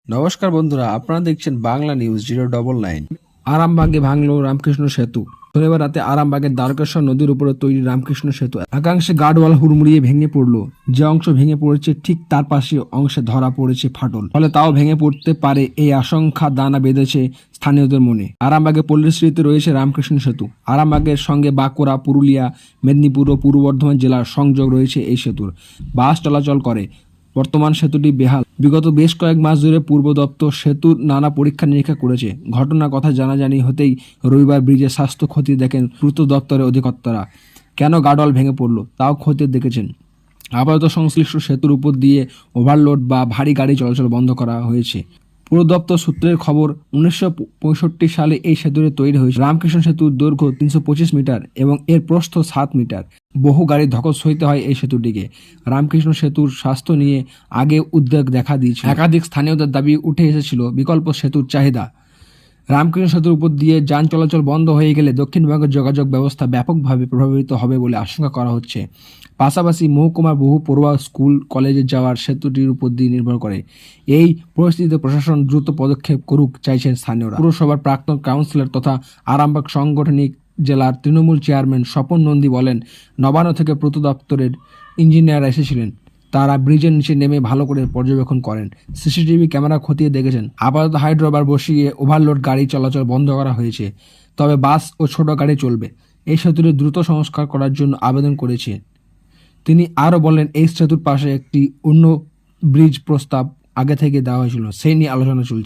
নমস্কার বন্ধুরা, আপনারা দেখছেন বাংলা নিউজ 099। আরামবাগে ভাঙল রামকৃষ্ণ সেতু। শনিবার রাতে আরামবাগের দ্বারকেশ্বর নদীর উপরে তৈরি রামকৃষ্ণ সেতু একাংশে গার্ডওয়াল হুড়মুড়িয়ে ভেঙে পড়লো। যে অংশ ভেঙে পড়েছে ঠিক তার পাশে অংশে ধরা পড়েছে ফাটল, ফলে তাও ভেঙে পড়তে পারে এই আশঙ্কা দানা বেঁধেছে স্থানীয়দের মনে। আরামবাগে পল্লীশ্রীতে রয়েছে রামকৃষ্ণ সেতু। আরামবাগের সঙ্গে বাঁকুড়া, পুরুলিয়া, মেদিনীপুর ও পূর্ব বর্ধমান জেলার সংযোগ রয়েছে এই সেতুর। বাস চলাচল করে। বর্তমান সেতুটি বেহাল। বিগত বেশ কয়েক মাস ধরে পূর্ব দপ্তর সেতুর নানা পরীক্ষা নিরীক্ষা করেছে। ঘটনার কথা জানাজানি হতেই রবিবার ব্রিজের স্বাস্থ্য খতিয়ে দেখেন পূর্ত দপ্তরের অধিকর্তারা। কেন গার্ডওয়াল ভেঙে পড়ল তাও খতিয়ে দেখেছেন। আপাতত সংশ্লিষ্ট সেতুর উপর দিয়ে ওভারলোড বা ভারী গাড়ি চলাচল বন্ধ করা হয়েছে। পুর দপ্তর সূত্রের খবর, 1965 সালে এই সেতুটি তৈরি হয়েছে। রামকৃষ্ণ সেতুর দৈর্ঘ্য 325 মিটার এবং এর প্রস্থ 7 মিটার। বহু গাড়ি ধকল সইতে হয় এই সেতুটিকে। রামকৃষ্ণ সেতুর স্বাস্থ্য নিয়ে আগে উদ্বেগ দেখা দিয়েছিল। একাধিক স্থানীয়দের দাবি উঠে এসেছিল বিকল্প সেতুর চাহিদা। রামকৃষ্ণ সেতুর উপর দিয়ে যান চলাচল বন্ধ হয়ে গেলে দক্ষিণবঙ্গের যোগাযোগ ব্যবস্থা ব্যাপকভাবে প্রভাবিত হবে বলে আশঙ্কা করা হচ্ছে। পাশাপাশি মহকুমার বহু পড়ুয়া স্কুল কলেজে যাওয়ার সেতুটির উপর দিয়ে নির্ভর করে। এই পরিস্থিতিতে প্রশাসন দ্রুত পদক্ষেপ করুক চাইছেন স্থানীয়রা। পুরসভার প্রাক্তন কাউন্সিলর তথা আরামবাগ সাংগঠনিক জেলার তৃণমূল চেয়ারম্যান স্বপন নন্দী বলেন, নবান্ন থেকে পূর্ত দপ্তরের ইঞ্জিনিয়াররা এসেছিলেন। তারা ব্রিজের নিচে নেমে ভালো করে পর্যবেক্ষণ করেন, সিসিটিভি ক্যামেরা খতিয়ে দেখেছেন। আপাতত হাইড্রোবার বসিয়ে ওভারলোড গাড়ি চলাচল বন্ধ করা হয়েছে, তবে বাস ও ছোট গাড়ি চলবে। এই সেতুটি দ্রুত সংস্কার করার জন্য আবেদন করেছে। তিনি আরও বলেন, এই সেতুর পাশে একটি অন্য ব্রিজ প্রস্তাব আগে থেকে দেওয়া হয়েছিল, সেই নিয়ে আলোচনা চলছে।